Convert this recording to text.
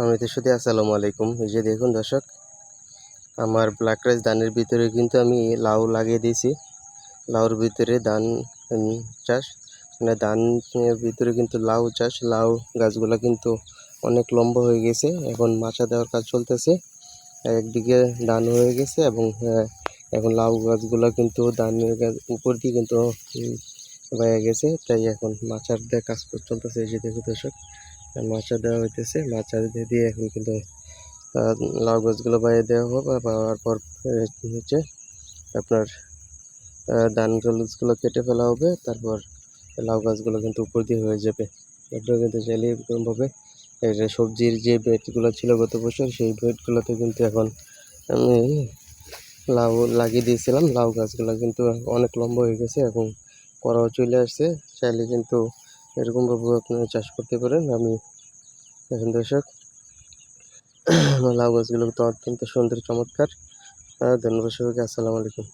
আমি তো শুধু আসসালামু আলাইকুম। এই যে দেখুন দর্শক, আমার ব্ল্যাক রাইস ধানের ভিতরে কিন্তু আমি লাউ লাগিয়ে দিয়েছি। লাউর ভিতরে ধান চাষ, মানে ধানের ভিতরে কিন্তু লাউ চাষ। লাউ গাছগুলো কিন্তু অনেক লম্বা হয়ে গেছে, এখন মাচা দেওয়ার কাজ চলতেছে। একদিকে ধান হয়ে গেছে এবং এখন লাউ গাছগুলো কিন্তু ধানের উপর দিয়ে কিন্তু বয়ে গেছে, তাই এখন মাচার দিয়ে কাজ চলতেছে। এই যে দেখুন দর্শক, মাচা দেওয়া হইতেছে। মাচা দিয়ে এখন কিন্তু লাউ গাছগুলো বাইরে দেওয়া হবে। পাওয়ার পর হচ্ছে আপনার ধান গাছগুলো কেটে ফেলা হবে, তারপর লাউ গাছগুলো কিন্তু উপর দিয়ে হয়ে যাবে। আপনারা কিন্তু চাইলে এরকমভাবে এই যে সবজির যে বেডগুলো ছিল গত বছর, সেই বেডগুলোতে কিন্তু এখন আমি লাউ লাগিয়ে দিয়েছিলাম। লাউ গাছগুলো কিন্তু অনেক লম্বা হয়ে গেছে এবং করাও চলে আসছে। চাইলে কিন্তু এরকমভাবে আপনারা চাষ করতে পারেন। আমি এখন দর্শক, লাউ গাছগুলো তো অত্যন্ত সুন্দর, চমৎকার। ধন্যবাদ সবাইকে। আসসালামু আলাইকুম।